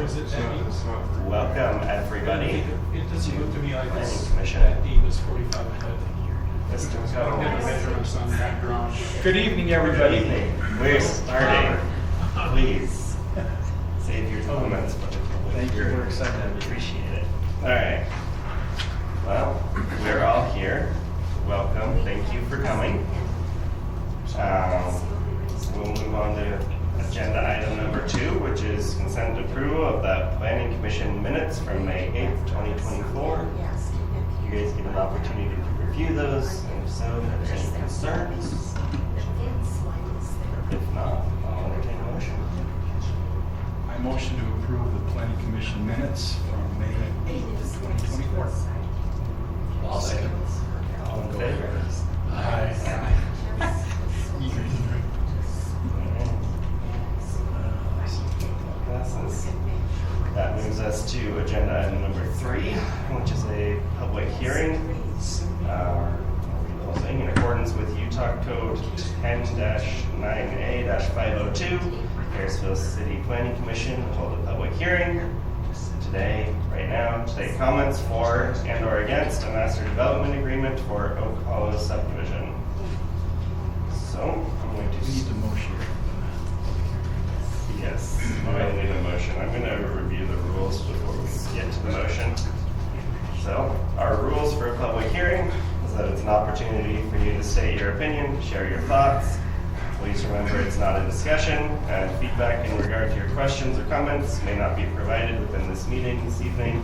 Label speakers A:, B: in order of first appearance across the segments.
A: Is it that deep?
B: Welcome, everybody.
A: It doesn't look to me like
B: Planning
A: it's
B: Commission.
A: that deep, it's 45 foot.
B: This
A: It's got all the measurements on the background.
C: Good evening,
B: Good
C: everybody.
B: evening. We're starting. Please save your comments for the public
C: Thank you.
B: hearing.
C: We're excited.
B: I appreciate it. All right. Well, we're all here. Welcome. Thank you for coming. We'll move on to agenda item number 2, which is consent approval of the Planning Commission minutes from May 8th, 2024. You guys get an opportunity to review those, and if so, if there's any concerns. If not, I'll entertain a motion.
C: I motion to approve the Planning Commission minutes from May 8th, 2024.
D: I'll second.
B: All in favor?
C: Aye.
B: Passes. That moves us to agenda item number 3, which is a public hearing. In accordance with Utah Code 10-9A-502, Harrisville City Planning Commission will hold a public hearing today, right now, to take comments for and or against a master development agreement for Oak Hollow Subdivision. So, I'm going to...
C: We need a motion.
B: Yes, I need a motion. I'm going to review the rules before we get to the motion. So, our rules for a public hearing is that it's an opportunity for you to state your opinion, share your thoughts. Please remember it's not a discussion, and feedback in regard to your questions or comments may not be provided within this meeting this evening.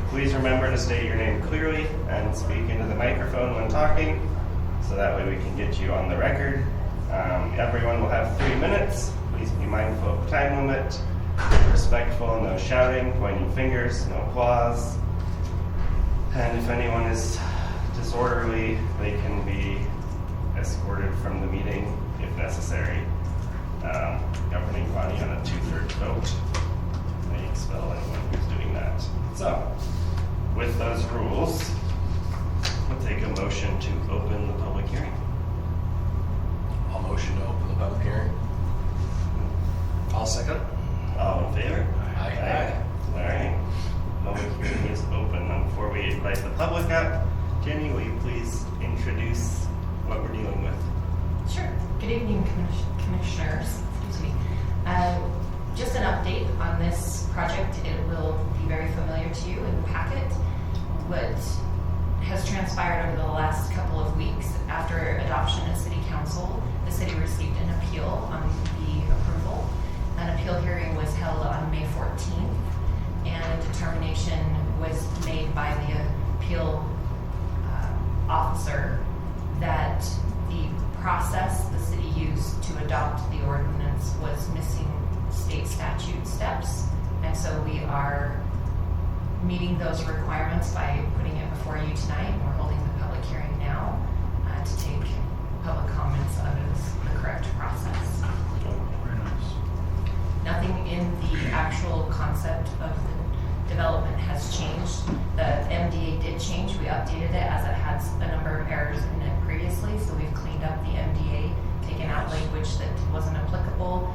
B: Please remember to state your name clearly and speak into the microphone when talking, so that way we can get you on the record. Everyone will have 3 minutes. Please be mindful of the time limit, respectful, no shouting, pointing fingers, no applause. And if anyone is disorderly, they can be escorted from the meeting if necessary. Governing body on a 2/3 vote may expel anyone who's doing that. So, with those rules, we'll take a motion to open the public hearing.
D: I'll motion to open the public hearing. I'll second.
B: All in favor?
D: Aye.
B: All right. Public hearing is open. And before we invite the public up, Jenny, will you please introduce what we're dealing with?
E: Sure. Good evening, commissioners. Excuse me. Just an update on this project. It will be very familiar to you in the packet. What has transpired over the last couple of weeks after adoption at City Council, the city received an appeal on the approval. An appeal hearing was held on May 14th, and a determination was made by the appeal officer that the process the city used to adopt the ordinance was missing state statute steps, and so we are meeting those requirements by putting it before you tonight. We're holding the public hearing now to take public comments under the correct process.
C: Very nice.
E: Nothing in the actual concept of the development has changed. The MDA did change. We updated it as it had a number of errors in it previously, so we've cleaned up the MDA, taken out language that wasn't applicable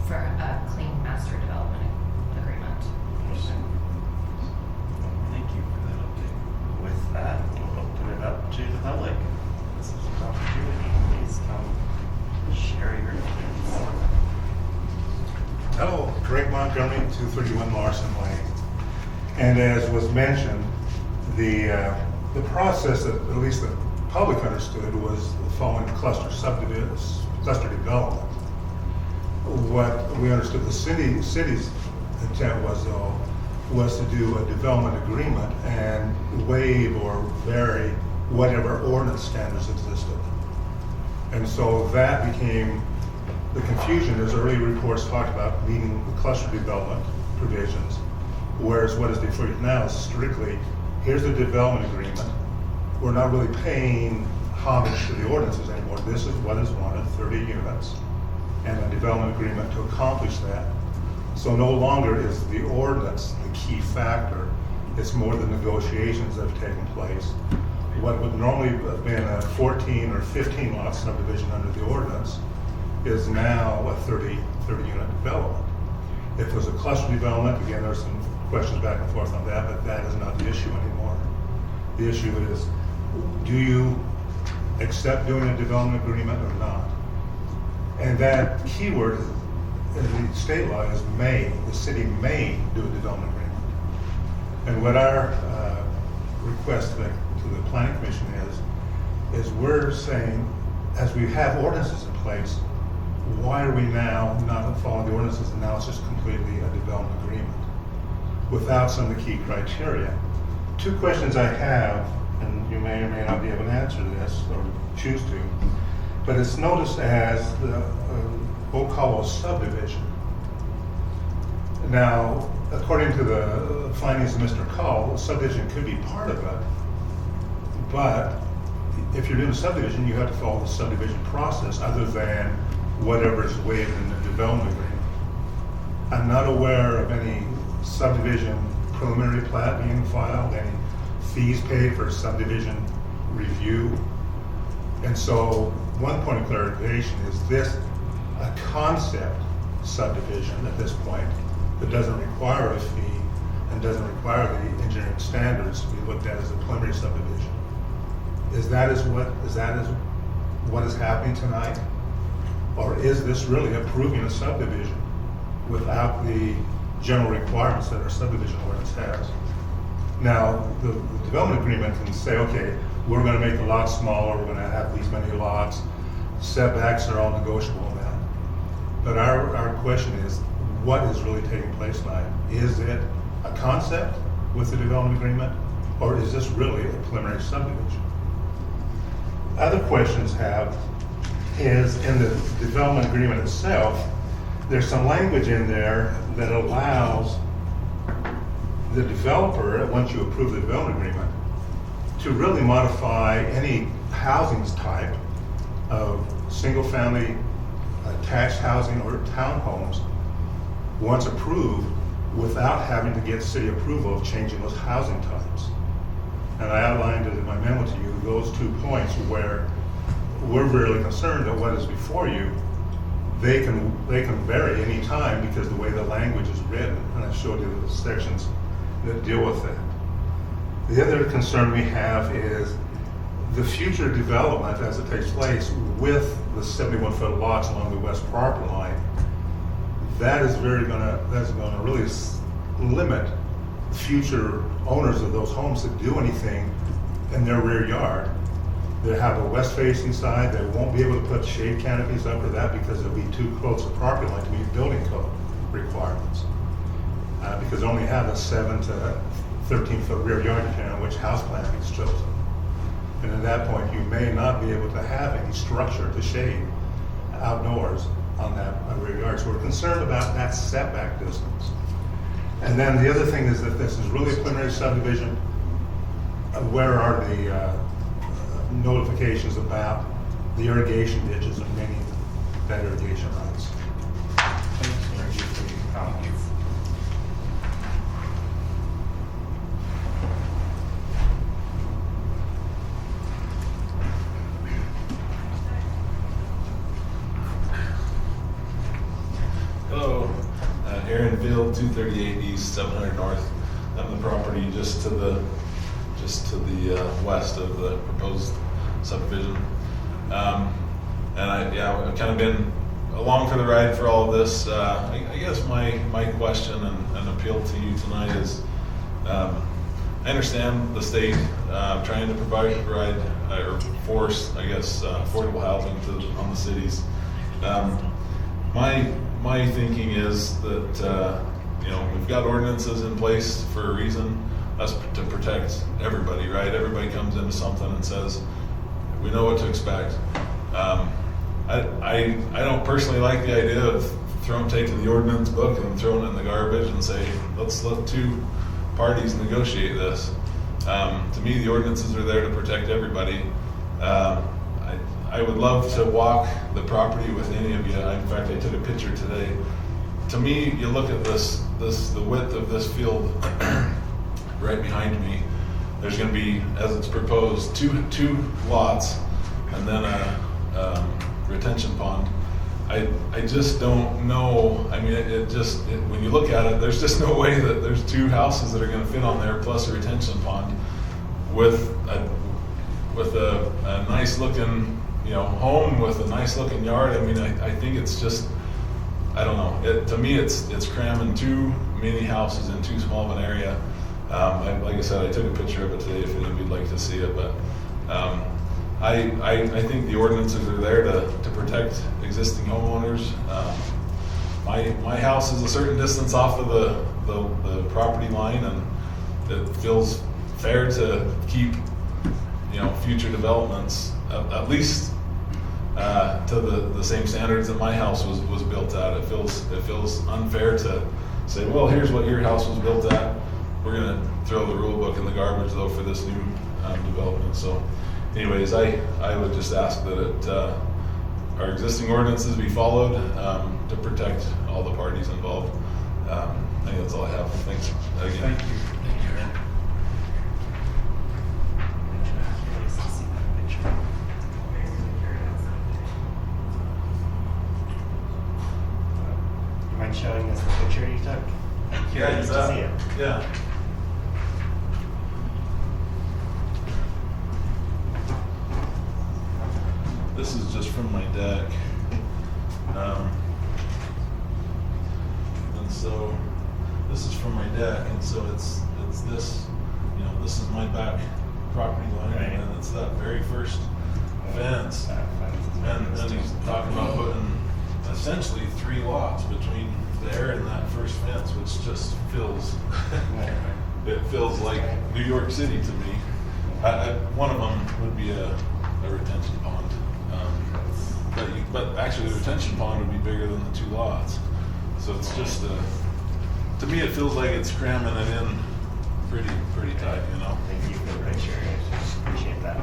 E: for a clean master development agreement.
C: Thank you for that update.
B: With that, we'll open it up to the public. This is an opportunity. Please come share your opinions.
F: Hello, Greg Montgomery, 231 Larsen Lane. And as was mentioned, the process that at least the public understood was following cluster development. What we understood the city's intent was, though, was to do a development agreement and waive or vary whatever ordinance standards existed. And so that became the confusion, as early reports talked about, meeting the cluster development provisions, whereas what is deferred now is strictly, here's the development agreement. We're not really paying homage to the ordinances anymore. This is what is wanted, 30 units, and a development agreement to accomplish that. So no longer is the ordinance the key factor. It's more the negotiations that have taken place. What would normally have been a 14 or 15 lot subdivision under the ordinance is now a 30 unit development. If it was a cluster development, again, there's some questions back and forth on that, but that is not the issue anymore. The issue is, do you accept doing a development agreement or not? And that keyword in the state law is may. The city may do a development agreement. And what our request to the Planning Commission is we're saying, as we have ordinances in place, why are we now not following the ordinances and now it's just completely a development agreement without some of the key criteria? Two questions I have, and you may or may not be able to answer this or choose to, but it's noticed as the Oak Hollow Subdivision. Now, according to the findings of Mr. Call, the subdivision could be part of it, but if you're doing a subdivision, you have to follow the subdivision process other than whatever is waived in the development agreement. I'm not aware of any subdivision preliminary plat being filed, any fees paid for subdivision review. And so one point of clarification, is this a concept subdivision at this point that doesn't require a fee and doesn't require the engineering standards to be looked at as a preliminary subdivision? Is that what is happening tonight? Or is this really approving a subdivision without the general requirements that our subdivision ordinance has? Now, the development agreement can say, okay, we're going to make the lots smaller, we're going to have these many lots, setbacks are all negotiable now. But our question is, what is really taking place tonight? Is it a concept with the development agreement, or is this really a preliminary subdivision? Other questions have is in the development agreement itself, there's some language in there that allows the developer, once you approve the development agreement, to really modify any housing type of single-family attached housing or townhomes once approved without having to get city approval of changing those housing types. And I outlined it in my memo to you, those 2 points where we're really concerned that what is before you, they can vary any time because the way the language is written, and I showed you the sections that deal with that. The other concern we have is the future development as it takes place with the 71-foot lots along the west property line. That's gonna really limit future owners of those homes to do anything in their rear yard. They have a west-facing side, they won't be able to put shade canopies up or that because it'll be too close to the property line to meet building code requirements. Because they only have a 7 to 13-foot rear yard depending on which house plan is chosen. And at that point, you may not be able to have any structure to shade outdoors on that rear yard. So we're concerned about that setback distance. And then the other thing is that this is really a preliminary subdivision. Where are the notifications about the irrigation ditches and many that irrigation rights?
C: Thank you for your comment.
G: Hello, Aaron Field, 238 East, 700 North. I'm the property just to the west of the proposed subdivision. And I've kind of been along for the ride for all of this. I guess my question and appeal to you tonight is, I understand the state trying to provide or force, I guess, affordable housing on the cities. My thinking is that we've got ordinances in place for a reason. That's to protect everybody, right? Everybody comes into something and says, we know what to expect. I don't personally like the idea of taking the ordinance book and throwing it in the garbage and say, let's let two parties negotiate this. To me, the ordinances are there to protect everybody. I would love to walk the property with any of you. In fact, I took a picture today. To me, you look at the width of this field right behind me. There's going to be, as it's proposed, two lots and then a retention pond. I just don't know. I mean, when you look at it, there's just no way that there's two houses that are going to fit on there plus a retention pond with a nice looking, home with a nice looking yard. I mean, I think it's just, I don't know. To me, it's cramming too many houses in too small of an area. Like I said, I took a picture of it today if any of you'd like to see it, but I think the ordinances are there to protect existing homeowners. My house is a certain distance off of the property line, and it feels fair to keep future developments at least to the same standards that my house was built at. It feels unfair to say, well, here's what your house was built at. We're gonna throw the rule book in the garbage though for this new development. So anyways, I would just ask that our existing ordinances be followed to protect all the parties involved. I think that's all I have. Thanks again.
C: Thank you.
B: You mind showing us the picture you took? I'm curious to see it.
G: Yeah. This is just from my deck. And so this is from my deck, and so it's this, this is my back property line,
B: Right.
G: and it's that very first fence. And he's talking about putting essentially 3 lots between there and that first fence, which just feels, it feels like New York City to me. One of them would be a retention pond. But actually the retention pond would be bigger than the 2 lots. So it's just, to me it feels like it's cramming it in pretty tight,
B: Thank you for the picture. I appreciate that.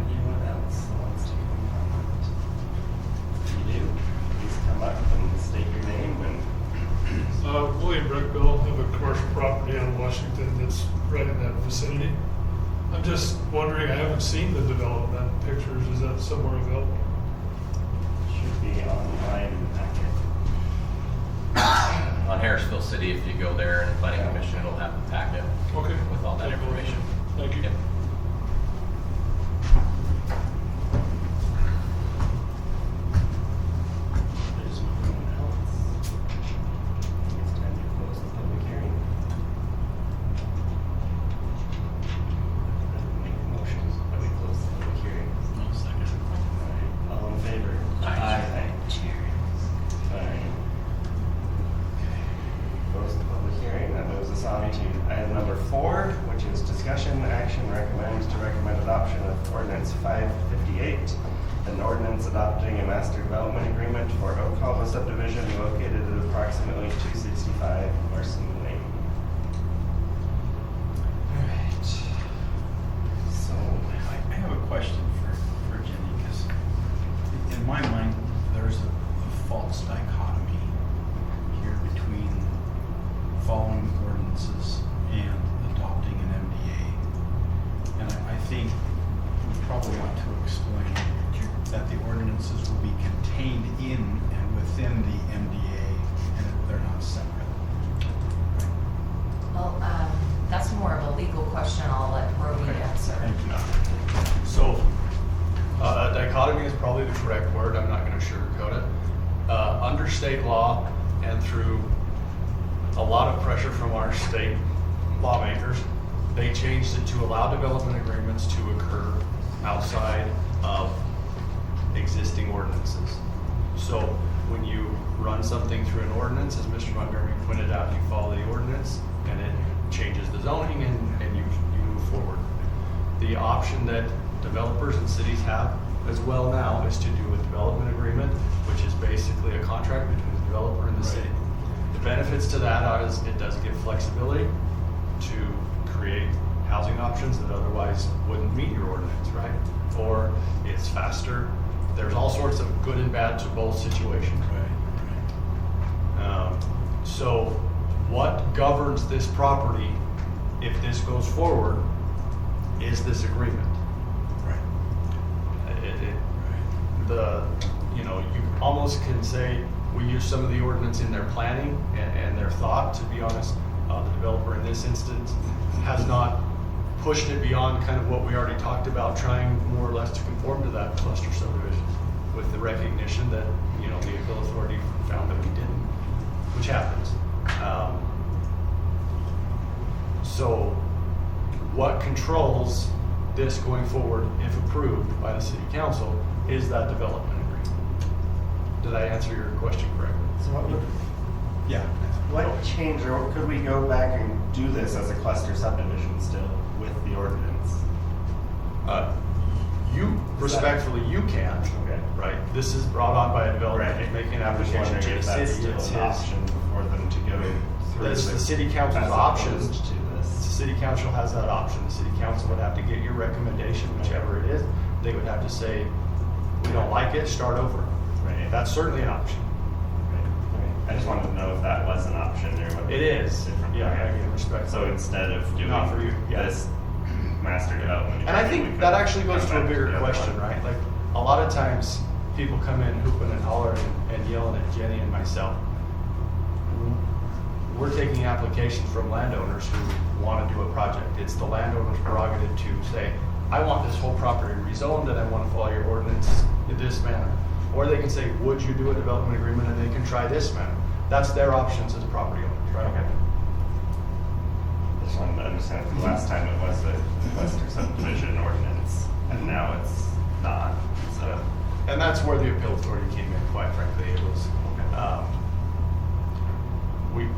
B: Anyone else wants to comment? If you do, please come up and state your name and
H: William Brickbill, I have a commercial property on Washington that's right in that vicinity. I'm just wondering, I haven't seen the development pictures, is that somewhere available?
B: should be online in the packet.
D: On Harrisville City, if you go there and Planning Commission, it'll have the packet
H: Okay.
D: with all that information.
H: Thank you.
D: Yep.
B: There's no one else. It's time to close the public hearing. Make the motions that we close the public hearing. Alright, all in favor?
D: Aye.
B: Alright. Close the public hearing. That moves us on to item number 4, which is discussion action to recommend adoption of ordinance 558, an ordinance adopting a master development agreement for Oak Hollow Subdivision located at approximately 265 Larsen Lane. Alright. So,
C: I have a question for Jenny, because in my mind, there's a false dichotomy here between following the ordinances and adopting an MDA. And I think we probably ought to explain that the ordinances will be contained in and within the MDA, and that they're not separate.
E: Well, that's more of a legal question. I'll let Roby answer.
C: Thank you.
I: So, dichotomy is probably the correct word. I'm not going to sugarcoat it. Under state law and through a lot of pressure from our state lawmakers, they changed it to allow development agreements to occur outside of existing ordinances. So when you run something through an ordinance, as Mr. Montgomery pointed out, you follow the ordinance and it changes the zoning and you move forward. The option that developers and cities have as well now is to do a development agreement, which is basically a contract between the developer and the city. The benefits to that are is it does give flexibility to create housing options that otherwise wouldn't meet your ordinance, right? Or it's faster. There's all sorts of good and bad to both situations. So what governs this property if this goes forward is this agreement.
C: Right.
I: You almost can say we use some of the ordinance in their planning and their thought. To be honest, the developer in this instance has not pushed it beyond kind of what we already talked about, trying more or less to conform to that cluster subdivision, with the recognition that the appeal authority found that we didn't, which happens. So what controls this going forward, if approved by the city council, is that development agreement. Did I answer your question correctly?
B: So
C: Yeah.
B: what change, or could we go back and do this as a cluster subdivision still with the ordinance?
I: You respectfully, you can,
B: Okay.
I: right? This is brought on by a developer
B: Right.
I: making an
B: I'm just
I: application
B: wondering
I: to the
B: if that's
I: city.
B: still
I: It's
B: an
I: his.
B: option for them to go through.
I: That's the city council's
B: as
I: option.
B: opposed to
I: The
B: this.
I: city council has that option. The city council would have to get your recommendation, whichever it is. They would have to say, we don't like it, start over.
B: Right.
I: That's certainly an option.
B: Right. I just wanted to know if that was an option or what.
I: It is.
B: Different.
I: Yeah,
B: Okay.
I: I can respect.
B: So instead of doing
I: Not for you, yeah.
B: this master development.
I: And I
B: agreement,
I: think
B: we
I: that
B: could
I: actually goes
B: come
I: to a
B: back
I: bigger
B: the other
I: question,
B: one.
I: right? Like, a lot of times, people come in hooping and hollering and yelling at Jenny and myself. We're taking applications from landowners who want to do a project. It's the landowner's prerogative to say, I want this whole property rezoned and I want to follow your ordinance in this manner. Or they can say, would you do a development agreement, and they can try this manner. That's their options as property owners, right?
B: Okay. Just wanted to understand, the last time it was a cluster subdivision ordinance, and now it's not, so.
I: And that's where the appeal authority came in, quite frankly. It was,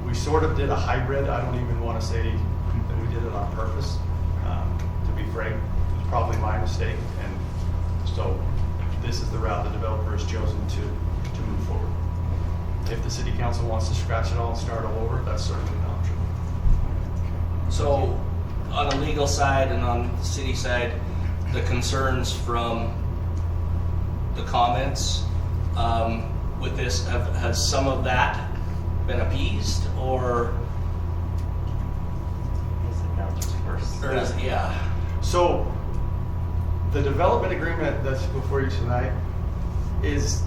I: we sort of did a hybrid. I don't even want to say that we did it on purpose. To be frank, it was probably my mistake. And so this is the route the developer has chosen to move forward. If the city council wants to scratch it all and start all over, that's certainly an option.
D: So, on the legal side and on the city side, the concerns from the comments with this, has some of that been appeased, or is, yeah,
I: So, the development agreement that's before you tonight is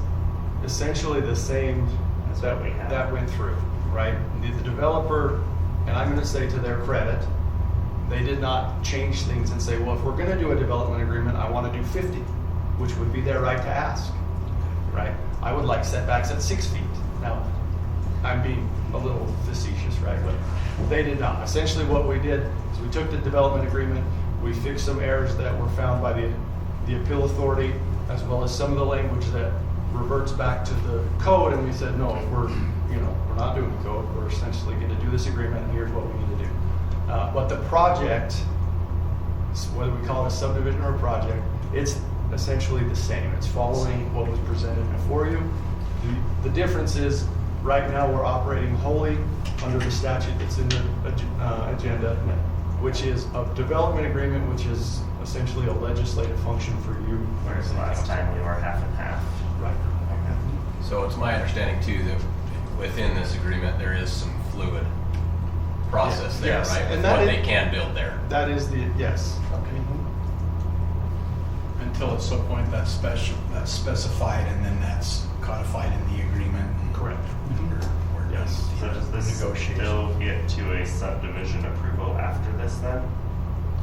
I: essentially the same
B: That's what we have.
I: that went through, right? The developer, and I'm gonna say to their credit, they did not change things and say, well, if we're gonna do a development agreement, I wanna do 50, which would be their right to ask, right? I would like setbacks at 6 feet. Now, I'm being a little facetious, right? But they did not. Essentially what we did is we took the development agreement, we fixed some errors that were found by the appeal authority, as well as some of the language that reverts back to the code, and we said, no, if we're not doing the code, we're essentially gonna do this agreement, and here's what we need to do. But the project, whether we call it a subdivision or a project, it's essentially the same. It's following what was presented before you. The difference is, right now, we're operating wholly under the statute that's in the agenda, which is a development agreement, which is essentially a legislative function for you.
B: Whereas the last time we were half and half.
I: Right.
D: so it's my understanding too that within this agreement, there is some fluid process there,
I: Yes,
D: right?
I: and
D: With
I: that
D: what
I: is-
D: they can build there.
I: That is yes.
C: Until at some point that's specified, and then that's codified in the agreement. and
I: Correct.
C: we're done
I: Yes.
C: with
B: So
C: the
B: does this
C: negotiation.
B: still get to a subdivision approval after this then?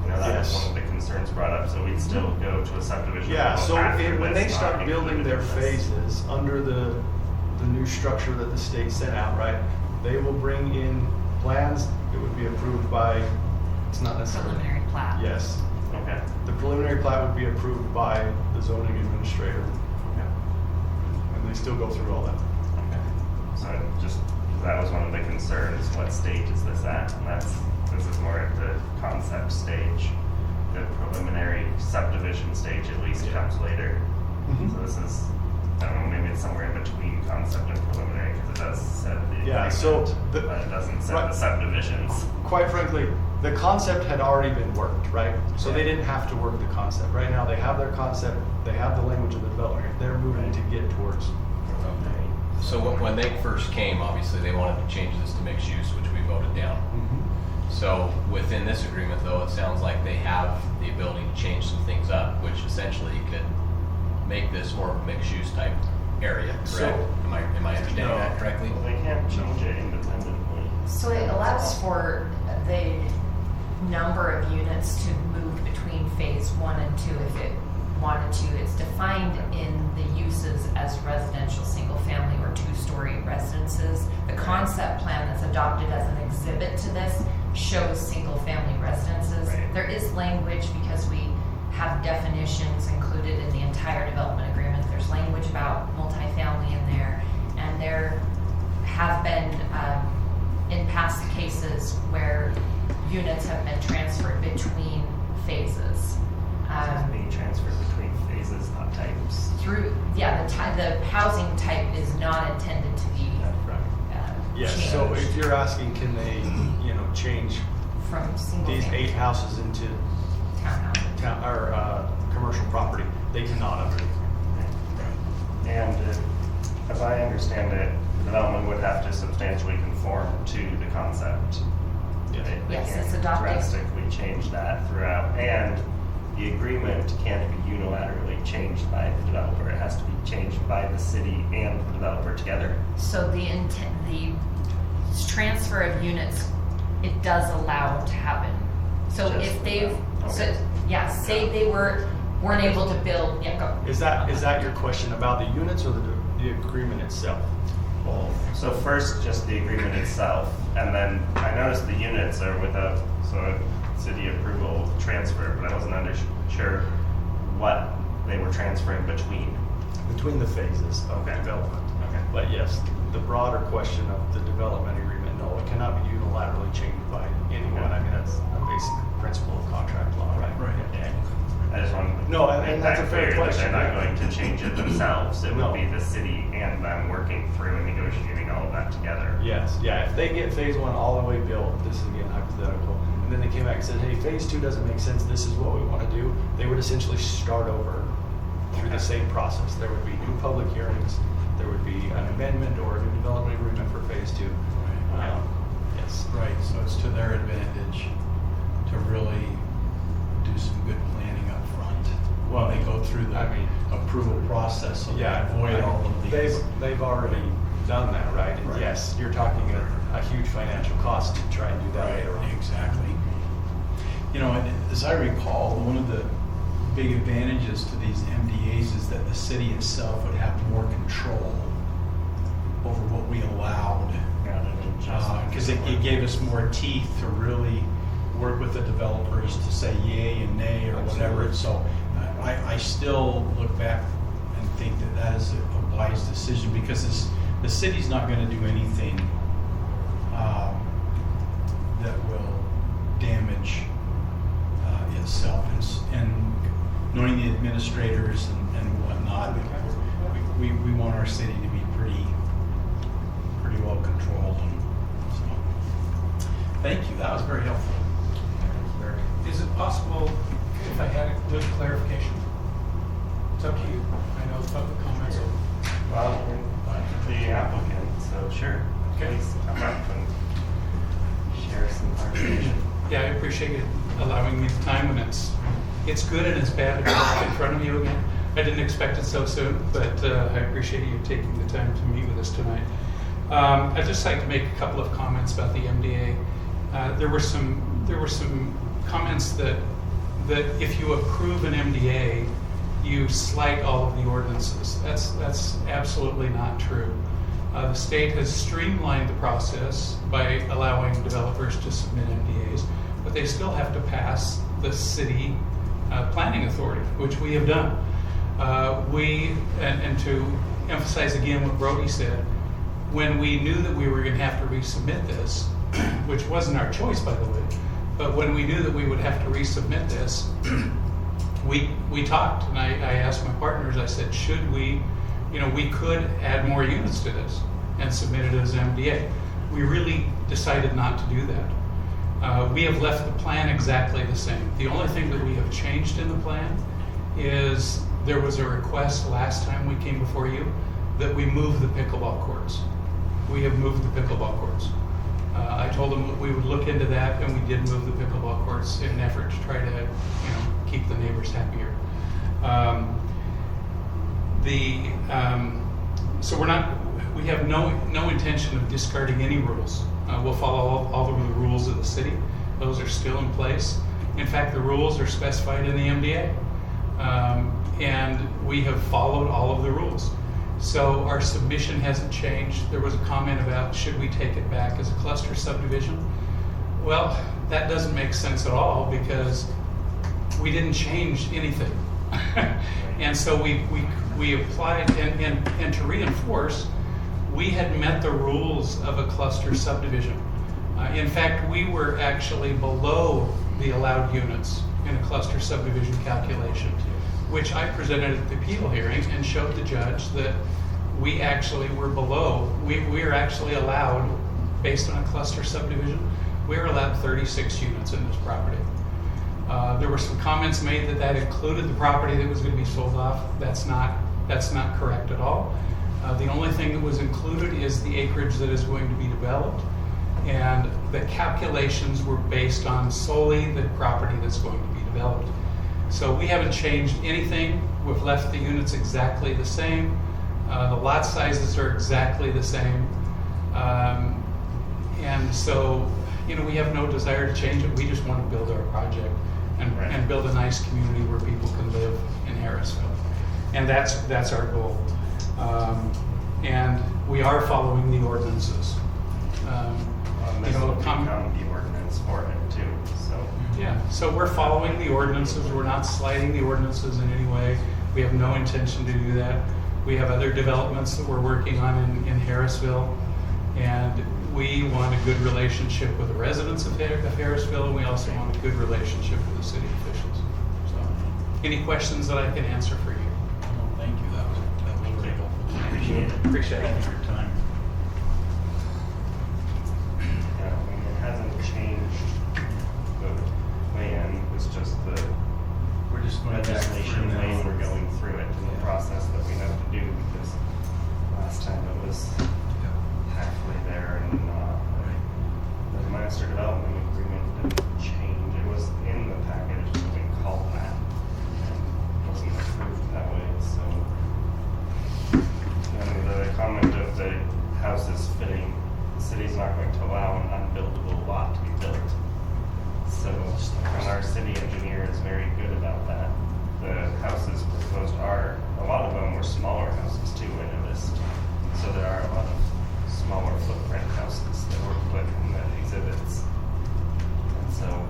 B: That was
I: Yes.
B: one of the concerns brought up, so we'd still go to a subdivision
I: Yeah,
B: approval
I: so
B: after
I: when
B: this,
I: they
B: not
I: start building
B: included
I: their
B: in this.
I: phases under the new structure that the state sent out, right? They will bring in plans. It would be approved by, it's not necessarily.
E: Preliminary plat.
I: Yes.
B: Okay.
I: The preliminary plat would be approved by the zoning administrator, and they still go through all that.
B: Okay. So that was one of the concerns, what stage is this at? And this is more at the concept stage. The preliminary subdivision stage at least comes later.
I: Mhm.
B: So this is, I don't know, maybe it's somewhere in between concept and preliminary, because it does set the
I: Yeah, so
B: agreement,
I: the-
B: but it doesn't set
I: right.
B: the subdivisions.
I: Quite frankly, the concept had already been worked, right? So they didn't have to work the concept. Right now, they have their concept, they have the language of the development, they're moving to get towards.
J: So when they first came, obviously they wanted to change this to mixed use, which we voted down. So within this agreement, though, it sounds like they have the ability to change some things up, which essentially could make this more of a mixed use type area,
I: So-
J: correct? Am I understanding
I: No.
J: that correctly?
B: Well, they can't change it independently.
E: So it allows for the number of units to move between phase 1 and 2 if it wanted to. It's defined in the uses as residential, single-family, or two-story residences. The concept plan that's adopted as an exhibit to this shows single-family residences.
B: Right.
E: There is language because we have definitions included in the entire development agreement. There's language about multifamily in there, and there have been in past cases where units have been transferred between phases.
B: Being transferred between phases, not types.
E: The housing type is not intended to be
I: Yes,
E: changed
I: so if you're asking, can they, change
E: from single
I: these
E: family
I: 8 houses into
E: townhouse.
I: town, or commercial property, they cannot under.
B: And as I understand it, the development would have to substantially conform to the concept.
I: Yes.
B: They
E: Yes,
B: can't
E: it's adopted.
B: drastically change that throughout. And the agreement can't be unilaterally changed by the developer. It has to be changed by the city and the developer together.
E: So the transfer of units, it does allow to happen. So
B: Just
E: if they've,
B: okay.
E: say they weren't able to build, go.
I: Is that your question about the units or the agreement itself?
B: So first, just the agreement itself, and then I noticed the units are without city approval transfer, but I wasn't sure what they were transferring between.
I: Between the phases of
B: Okay.
I: development.
B: Okay.
I: But yes, the broader question of the development agreement, no, it cannot be unilaterally changed by anyone. I mean, that's a basic principle of contract law, right?
C: Right.
B: Yeah. I just wanted to
I: No,
B: make
I: and that's
B: that
I: a fair
B: clear that
I: question.
B: they're not going to change it themselves. It
I: No.
B: would be the city and them working through and negotiating all of that together.
I: Yes, yeah, if they get phase 1 all the way built, this is again hypothetical, and then they came back and said, hey, phase 2 doesn't make sense, this is what we want to do, they would essentially start over through the same process. There would be new public hearings, there would be an amendment or a new development agreement for phase 2. Yes.
C: Right, so it's to their advantage to really do some good planning up front. While they go through the approval process, so they avoid all of these.
I: They've already done that, right? And
C: Right.
I: yes, you're talking a huge financial cost to try and do that
C: Right,
I: later on.
C: exactly. And as I recall, one of the big advantages to these MDAs is that the city itself would have more control over what we allowed. Because it gave us more teeth to really work with the developers to say yay and nay or whatever. And so I still look back and think that is a wise decision, because the city's not going to do anything that will damage itself. And knowing the administrators and whatnot, we want our city to be pretty well controlled. And so, thank you. That was very helpful.
A: Is it possible if I had a little clarification? It's up to you. I know it's public comments.
B: Well, the applicant, so sure.
A: Okay.
B: Please come up and share some information.
A: Yeah, I appreciate it allowing me the time, and it's good and it's bad to be back in front of you again. I didn't expect it so soon, but I appreciate you taking the time to meet with us tonight. I'd just like to make a couple of comments about the MDA. There were some comments that if you approve an MDA, you slight all of the ordinances. That's absolutely not true. The state has streamlined the process by allowing developers to submit MDAs, but they still have to pass the city planning authority, which we have done. And to emphasize again what Brody said, when we knew that we were going to have to resubmit this, which wasn't our choice, by the way, but when we knew that we would have to resubmit this, we talked, and I asked my partners, I said, should we, we could add more units to this and submit it as MDA. We really decided not to do that. We have left the plan exactly the same. The only thing that we have changed in the plan is there was a request last time we came before you that we move the pickleball courts. We have moved the pickleball courts. I told them that we would look into that, and we did move the pickleball courts in an effort to try to, keep the neighbors happier. So we have no intention of discarding any rules. We'll follow all of the rules of the city. Those are still in place. In fact, the rules are specified in the MDA. And we have followed all of the rules. So our submission hasn't changed. There was a comment about should we take it back as a cluster subdivision? Well, that doesn't make sense at all because we didn't change anything. And so we applied, and to reinforce, we had met the rules of a cluster subdivision. In fact, we were actually below the allowed units in a cluster subdivision calculation, which I presented at the appeal hearing and showed the judge that we actually were below. We are actually allowed, based on a cluster subdivision, we are allowed 36 units in this property. There were some comments made that included the property that was going to be sold off. That's not correct at all. The only thing that was included is the acreage that is going to be developed, and the calculations were based on solely the property that's going to be developed. So we haven't changed anything. We've left the units exactly the same. The lot sizes are exactly the same. And so, we have no desire to change it. We just want to build our project and build a nice community where people can live in Harrisville. And that's our goal. And we are following the ordinances.
B: This will become the ordinance for it too, so.
A: Yeah, so we're following the ordinances. We're not sliding the ordinances in any way. We have no intention to do that. We have other developments that we're working on in Harrisville, and we want a good relationship with the residents of Harrisville, and we also want a good relationship with the city officials. So, any questions that I can answer for you?
C: No, thank you. That was very helpful.
B: Appreciate it.
A: Appreciate it.
C: Thank you for your time.
B: Yeah, it hasn't changed the plan, it's just the
C: We're just going back
B: legislation
C: through
B: lane
C: now.
B: we're going through it, and the process that we have to do, because last time it was halfway there and not. The master development agreement didn't change, it was in the package, it wasn't called that. It wasn't approved that way, so. And the comment of the houses fitting, the city's not going to allow an unbuildable lot to be built. So, and our city engineer is very good about that. The houses proposed a lot of them were smaller houses too, I noticed. So there are a lot of smaller footprint houses that were put in the exhibits. And so,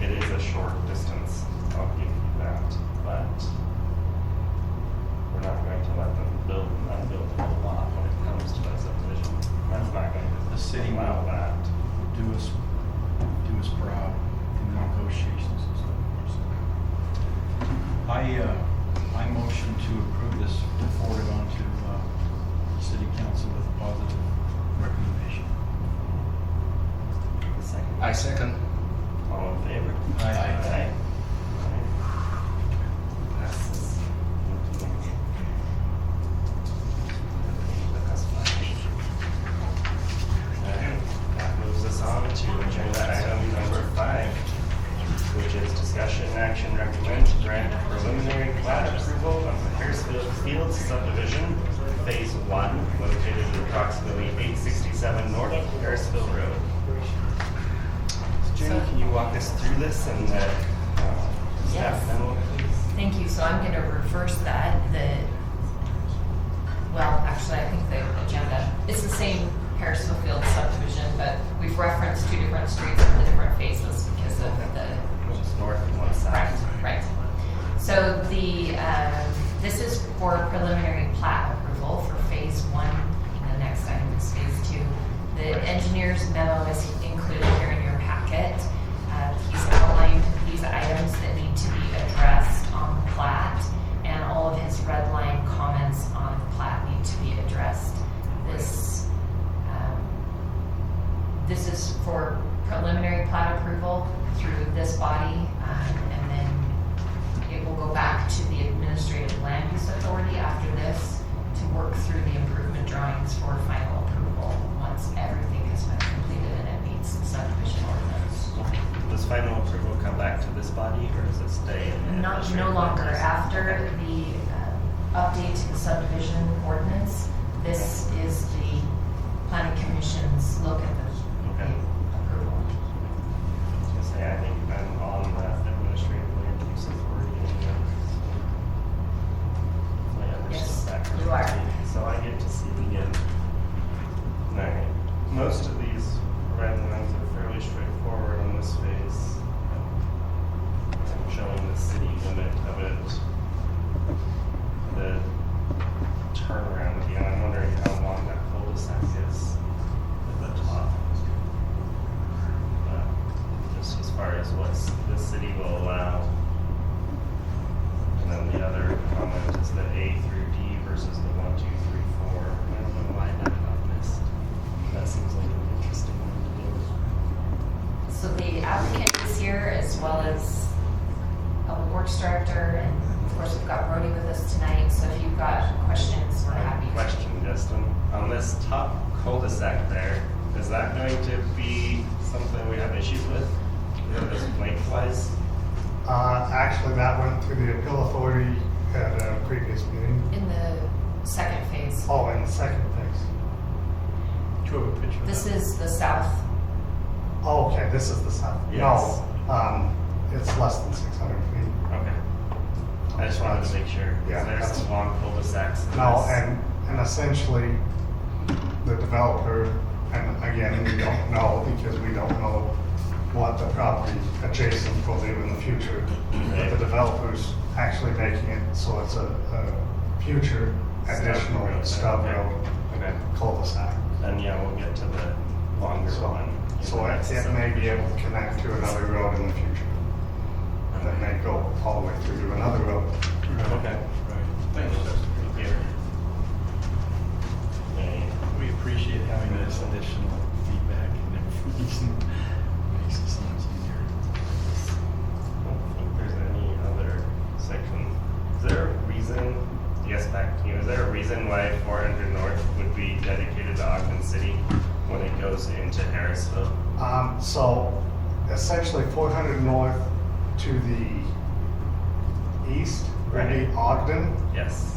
B: it is a short distance, I'll give you that, but we're not going to let them build an unbuildable lot when it comes to that subdivision. That's not going to
C: The city
B: allow
C: will
B: that.
C: do us proud in the negotiations and stuff. So, I motion to approve this, to forward it on to City Council with a positive recommendation.
B: Second.
D: I second.
B: All in favor?
C: Aye.
B: Passes. That moves us on to agenda item number 5, which is discussion and action recommend to grant preliminary plat approval of the Harrisville Fields Subdivision Phase 1, located at approximately 867 North Harrisville Road. Jenny, can you walk us through this and staff
E: Yes.
B: memo, please?
E: Thank you. So I'm going to reverse that. Actually, I think the agenda, it's the same Harrisville Fields subdivision, but we've referenced two different streets in the different phases because of the
B: One's north and one south.
E: Right. So this is for preliminary plat approval for phase 1. The next item is phase 2. The engineer's memo is included here in your packet. He's outlined these items This is for preliminary plat approval through this body, and then it will go back to the Administrative Land Use Authority after this to work through the improvement drawings for final approval once everything has been completed and it meets the subdivision ordinance.
B: Does final approval come back to this body, or does it stay in the
E: No
B: administrative
E: longer.
B: ordinance?
E: After the update to the subdivision ordinance, this is the planning commission's look at the
B: Okay.
E: approval.
B: Just say, I think I'm on that administrative land use authority. So I understood
E: Yes,
B: that
E: you are.
B: correctly. So I get to see it again. Alright, most of these red lines are fairly straightforward on this phase. I'm showing the city limit of it. The turnaround again, I'm wondering how long that cul-de-sac is at the top. Just as far as what the city will allow. And then the other comment is the A through D versus the 1, 2, 3, 4. I don't know why that got missed. That seems like an interesting one to do.
E: So the applicant is here, as well as Public Works Director, and of course we've got Brody with us tonight, so if you've got questions, we're happy to.
B: Question, Justin. On this top cul-de-sac there, is that going to be something we have issues with? This lengthwise?
K: Actually, that went through the appeal authority at a previous meeting.
E: In the second phase.
K: Oh, in the second phase.
C: Do you have a picture of
E: This
C: that?
E: is the south.
K: Oh, okay, this is the south.
B: Yes.
K: No, it's less than 600 feet.
B: Okay. I just wanted to make sure.
K: Yeah,
B: There's
K: that's-
B: some long cul-de-sacs. in
K: No,
B: this.
K: and essentially, the developer, and again, we don't know because we don't know what the property adjacent will do in the future. But the developer's actually making it so it's a future additional stub road
B: Okay.
K: cul-de-sac.
B: And yeah, we'll get to the longer
K: So,
B: one. in
K: so
B: the
K: it
B: next
K: may be able to
B: subdivision.
K: connect to another road in the future. That may go all the way through to another road.
B: Okay.
C: Right. Thanks, Justin.
B: Thank you. Okay.
C: We appreciate having this additional feedback and information. Makes it so much easier.
B: I don't think there's any other section. Is there a reason, yes, back to you, is there a reason why 400 North would be dedicated to Ogden City when it goes into Harrisville?
K: So essentially 400 north to the east would be
B: Right.
K: Ogden.
B: Yes.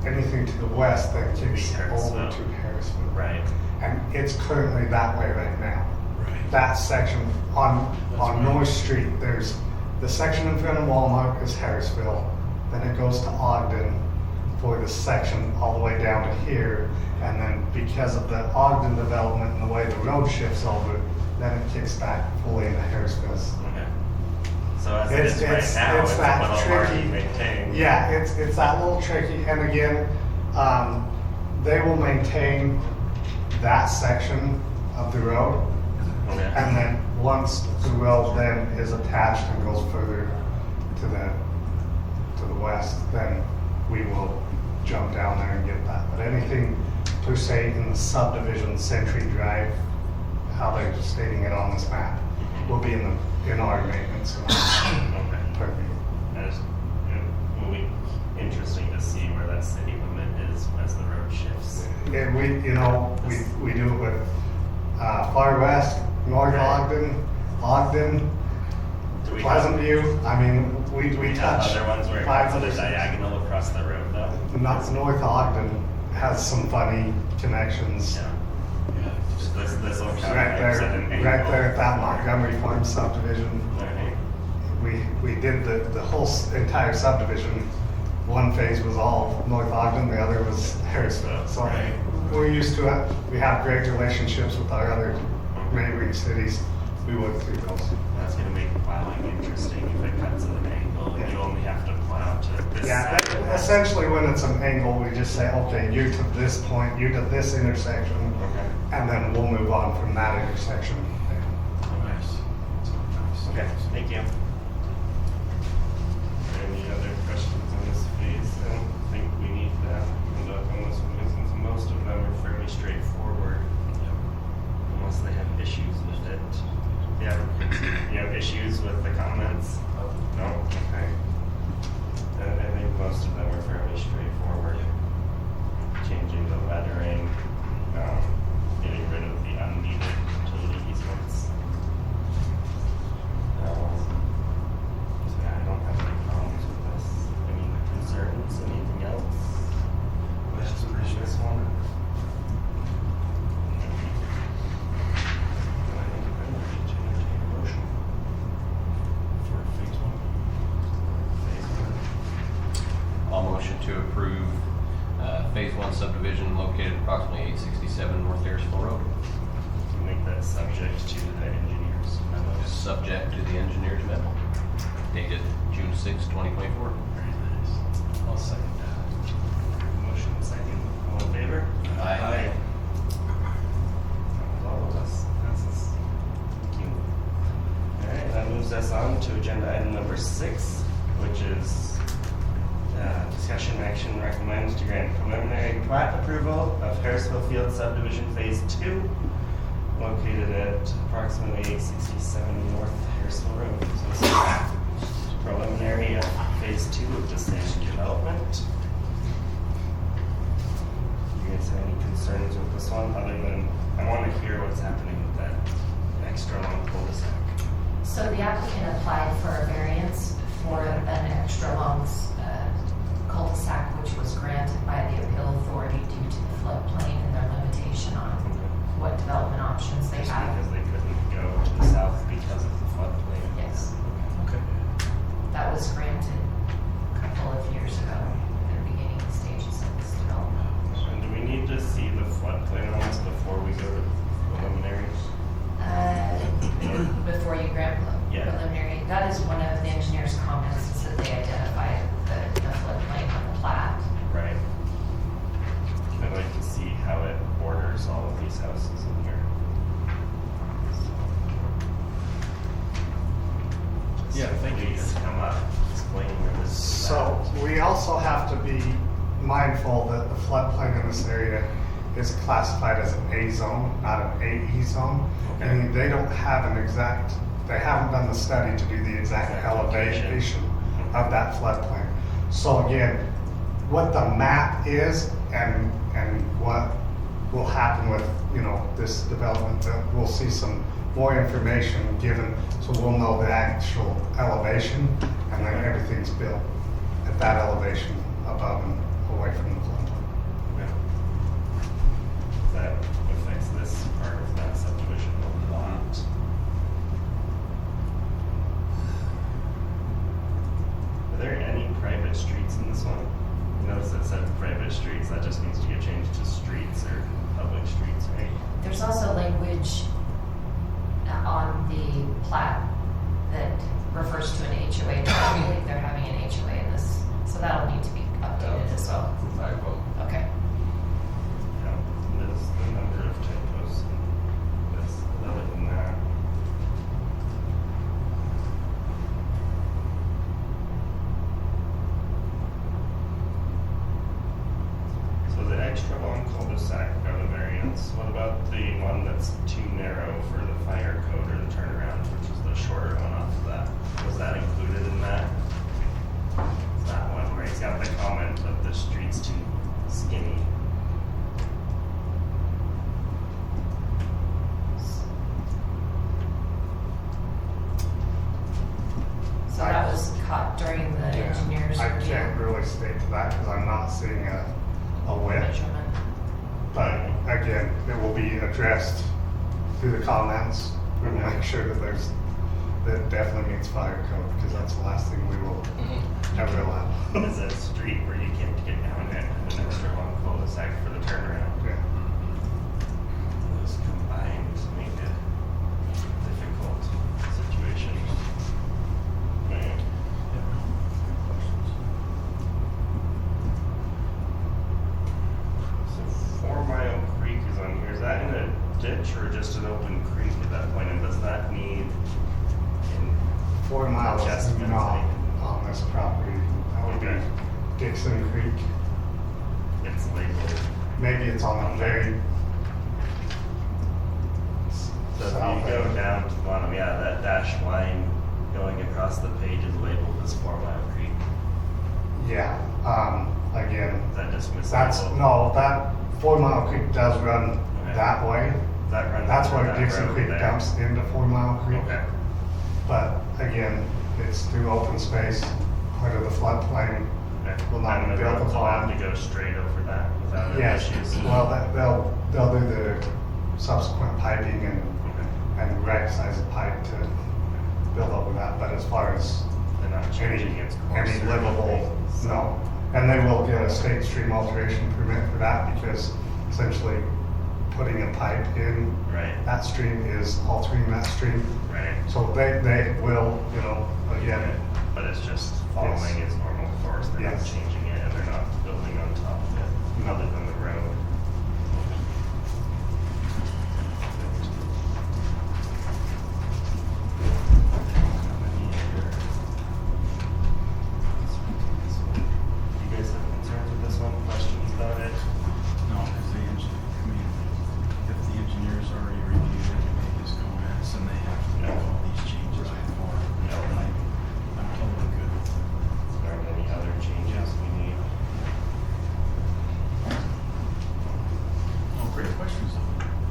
K: Anything to the west then kicks over
B: Harrisville.
K: to Harrisville.
B: Right.
K: And it's currently that way right now.
C: Right.
K: That section on
C: right.
K: North Street, there's the section in front of Walmart is Harrisville. Then it goes to Ogden for the section all the way down to here. And then because of the Ogden development and the way the road shifts over, then it kicks back fully into Harrisville.
B: Okay. So as it
K: It's-
B: is right
K: it's-
B: now,
K: it's
B: it's a
K: that
B: little hard to
K: tricky-
B: maintain.
K: Yeah, it's that little tricky, and again, they will maintain that section of the road,
B: Okay.
K: and then once the road then is attached and goes further to the west, then we will jump down there and get that. But anything per se in the subdivision Century Drive, how they're stating it on this map, will be in our maintenance
B: Okay.
K: purview.
B: It will be interesting to see where that city limit is as the road shifts.
K: And we do it with Far West, North
B: Right.
K: Ogden,
B: Do we
K: Pleasant
B: have,
K: View. I mean, we
B: have
K: touch
B: other ones where it
K: five
B: goes at a
K: other-
B: diagonal across the road though?
K: Not North Ogden has some funny connections.
B: Yeah.
C: Yeah.
B: Just this will count
K: Right
B: at an
K: there,
B: angle.
K: right there at that Montgomery Farm subdivision.
B: Okay.
K: We did the whole entire subdivision. One phase was all North Ogden, the other was Harrisville. So
B: Right.
K: we're used to it. We have great relationships with our other neighboring cities. We work through those.
B: That's gonna make plowing interesting if it cuts at an angle and you only have to plow to this
K: Yeah,
B: side.
K: essentially when it's an angle, we just say, okay, you're to this point, you're to this intersection,
B: Okay.
K: and then we'll move on from that intersection.
C: Nice. Nice.
B: Okay, thank you. Any other questions on this phase? I don't think we need to conduct on this one, since most of them are fairly straightforward. Unless they You have issues with the comments? No? Okay. I think most of them are fairly straightforward. Changing the lettering, getting rid of the unneeded utility easements. So yeah, I don't have any problems with this. Any concerns, anything else? Questions on this one?
J: I'll motion to approve Phase 1 subdivision located approximately 867 North Harrisville Road.
B: Make that subject to the engineer's memo.
J: Subject to the engineer's memo, dated June 6, 2024.
I: Very nice. I'll second that.
B: Motion second. All in favor?
J: Aye.
B: That was all of us. Passes. Thank you. All right, that moves us on to agenda item number 6, which is discussion action recommends to grant preliminary plat approval of Harrisville Fields Subdivision Phase 2, located at approximately 867 North Harrisville Road. So this is preliminary of Phase 2 of the same development. You guys have any concerns with this one, other than I want to hear what's happening with that extra long cul-de-sac?
E: So the applicant applied for a variance for an extra long cul-de-sac, which was granted by the appeal authority due to the floodplain and their limitation on what development options they
B: Just
E: have.
B: because they couldn't go to the south because of the floodplain?
E: Yes,
I: Okay.
E: that was granted a couple of years ago at the beginning stages of this development.
B: And do we need to see the floodplain on this before we go to preliminaries?
E: Before you grant
B: Yeah.
E: preliminary, that is one of the engineer's comments, is that they identified the floodplain on the plat.
B: Right. I'd like to see how it borders all of these houses in here.
I: Yeah, thank you.
B: Please come up, explain where this is
K: So
B: at.
K: we also have to be mindful that the floodplain in this area is classified as an A zone, not an AE zone.
B: Okay.
K: And they don't have an exact, they haven't done the study to do the exact
B: Exact location.
K: elevation of that floodplain. So again, what the map is and what will happen with, this development, that we'll see some more information given, so we'll know the actual elevation, and then everything's built at that elevation above and away from the floodplain.
B: Okay. That affects this part of that subdivision a lot. Are there any private streets in this one? Notice it said private streets, that just needs to get changed to streets or public streets, right?
E: There's also language on the plat that refers to an HOA. I believe they're having an HOA in this, so that'll need to be updated as well. Okay.
B: Yeah, there's the number of typos in this, other than that. So the extra long cul-de-sac got a variance. What about the one that's too narrow for the fire code or the turnaround, which is the shorter one off of that? Was that included in that? It's that one where he's got the comment of the street's too skinny.
E: So that was caught during the engineer's
K: I
E: review
K: can't really state to that because I'm not seeing a width.
E: measurement.
K: But again, it will be addressed through the comments. We will make sure that that it definitely meets fire code, because that's the last thing we will ever allow.
B: Is a street where you can't get down it, and an extra long cul-de-sac for the turnaround.
K: Yeah.
B: Those combined make it a difficult situation. Right. So 4 Mile Creek is on here. Is that in a ditch or just an open creek at that point? And does that need
K: 4 miles is
B: adjustments?
K: not on this property. That would
B: Okay.
K: be Dixon Creek.
B: It's labeled.
K: Maybe it's on the very
B: So
K: south
B: you go down to the bottom, yeah, that dashed line going across the page is labeled as 4 Mile Creek.
K: Yeah, again,
B: Is that just
K: that's,
B: mislabeled?
K: no, that 4 Mile Creek does run
B: Okay.
K: that way.
B: That runs
K: That's
B: under
K: where
B: that
K: Dixon
B: road
K: Creek
B: there.
K: dumps into 4 Mile Creek.
B: Okay.
K: But again, it's through open space, part of the floodplain.
B: Okay.
K: Will not
B: And
K: be
B: the
K: built
B: road's allowed
K: upon.
B: to go straight over that without any
K: Yes,
B: issues?
K: well, they'll do the subsequent piping and right-size the pipe to build over that, but as far as
B: They're not changing its course?
K: any
B: or
K: livable,
B: anything, so-
K: no. And they will get a state stream alteration permit for that because essentially putting a pipe in
B: Right,
K: that stream is altering that stream.
B: right.
K: So they will, again,
B: But it's just following its normal course, they're not
K: Yes.
B: changing it, and they're not building on top of it, other than the road. You guys have concerns with this one, questions about it?
C: No, because if the engineers already reviewed it and made his comments, and they have to make all these changes before. I'm totally good with it.
B: Are there any other changes we need?
C: Oh, great questions.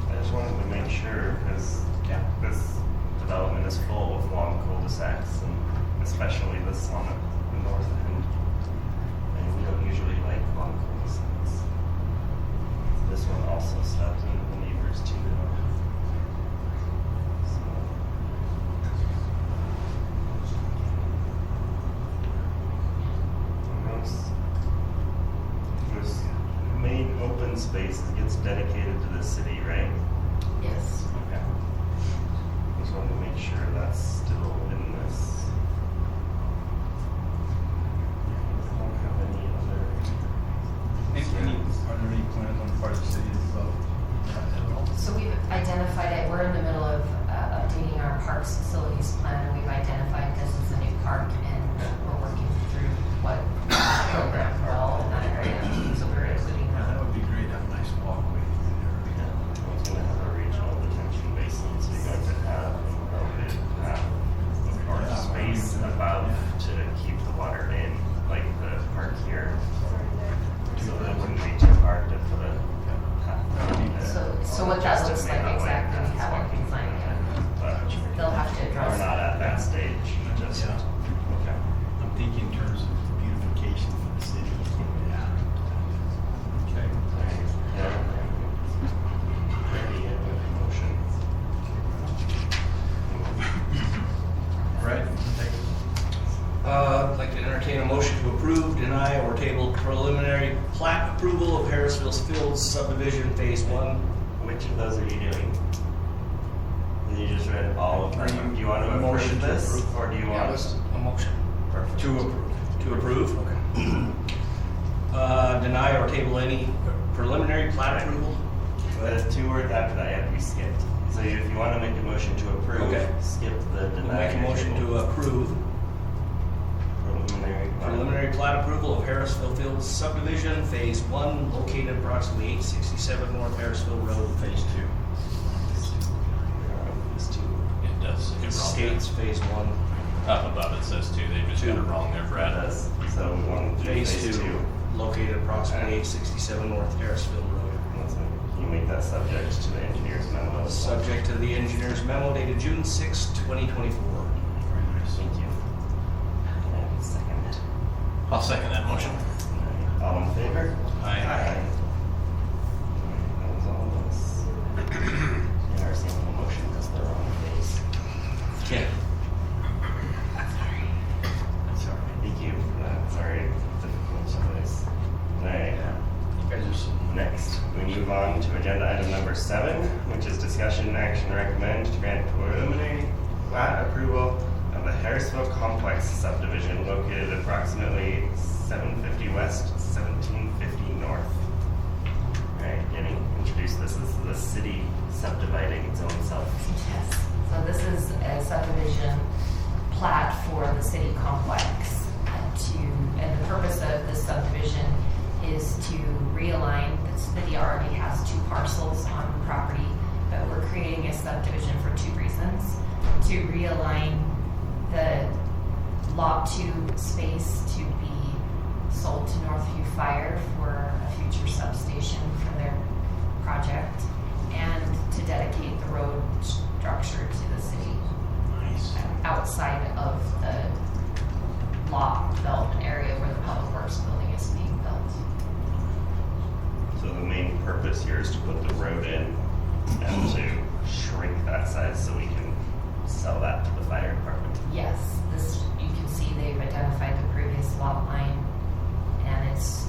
B: I just wanted to make sure, because this development is full of long cul-de-sacs, and especially this one at the north end. And we don't usually like long cul-de-sacs. This one also stops into the neighbors too. So. And this main open space gets dedicated to the city, right?
E: Yes.
B: Okay. Just wanted to make sure that's still in this. I don't have any other.
C: Are there any plans on the part of the city to develop that at all?
E: So we've identified it, we're in the middle of updating our parks facilities plan, and we've identified this as a new park, and we're working through what program well in that area, so we're including
C: Yeah, that
E: that.
C: would be great, have a nice walkway through there.
B: It's gonna have a regional detention basin, so you're going to have or space above to keep the water in, like the park here. So that wouldn't be too hard to put a path down there.
E: So what that
B: Just to
E: looks
B: make
E: like
B: that way
E: exactly, we
B: paths
E: haven't
B: walking
E: designed
B: through
E: yet.
B: it, but
E: They'll have to address.
B: we're not at that stage, just,
C: Yeah.
B: okay.
C: I'm thinking in terms of beautification for the city. Yeah. Okay.
B: Yeah. Ready, motion.
C: Right?
D: I'd like to entertain a motion to approve, deny, or table preliminary plat approval of Harrisville Fields Subdivision Phase 1.
B: Which of those are you doing? Did you just read all of
D: Are you-
B: them? Do you want to
D: motion
B: approve
D: to
B: this,
D: approve?
B: or do you want us?
D: A motion.
B: Perfect.
D: To approve. To approve? Okay. Deny or table any preliminary plat approval?
B: The 2 words after that have to be skipped. So if you want to make a motion to approve,
D: Okay.
B: skip the
D: We'll
B: deny.
D: make a motion to approve
B: Preliminary.
D: preliminary plat approval of Harrisville Fields Subdivision Phase 1, located approximately 867 North Harrisville Road, Phase 2.
B: These two.
J: It does.
D: It states Phase 1.
J: Up above it says 2, they just got it wrong there, Brad.
B: Does. So we want to do
D: Phase 2, located approximately 867 North Harrisville Road.
B: Can you make that subject to the engineer's memo?
D: Subject to the engineer's memo dated June 6, 2024.
C: Very nice.
B: Thank you. And second.
J: I'll second that motion.
B: All in favor?
J: Aye.
B: That was all of us. In our single motion, because they're on the face.
D: Yeah.
C: That's all right.
B: Thank you for that. Sorry, difficult choice. Alright,
C: You guys are so
B: next, we move on to agenda item number 7, which is discussion and action recommend to grant preliminary plat approval of the Harrisville Complex Subdivision located approximately 750 west, 1750 north. Alright, Jenny, introduce this. This is the city subdividing its own self.
E: Yes, so this is a subdivision plat for the city complex. And the purpose of this subdivision is to realign, the city already has 2 parcels on the property, but we're creating a subdivision for two reasons. To realign the Lot 2 space to be sold to Northview Fire for a future substation for their project, and to dedicate the road structure to the city
C: Nice.
E: outside of the lot development area where the Public Works building is being built.
B: So the main purpose here is to put the road in and to shrink that size so we can sell that to the fire department.
E: Yes, this, you can see they've identified the previous lot line, and it's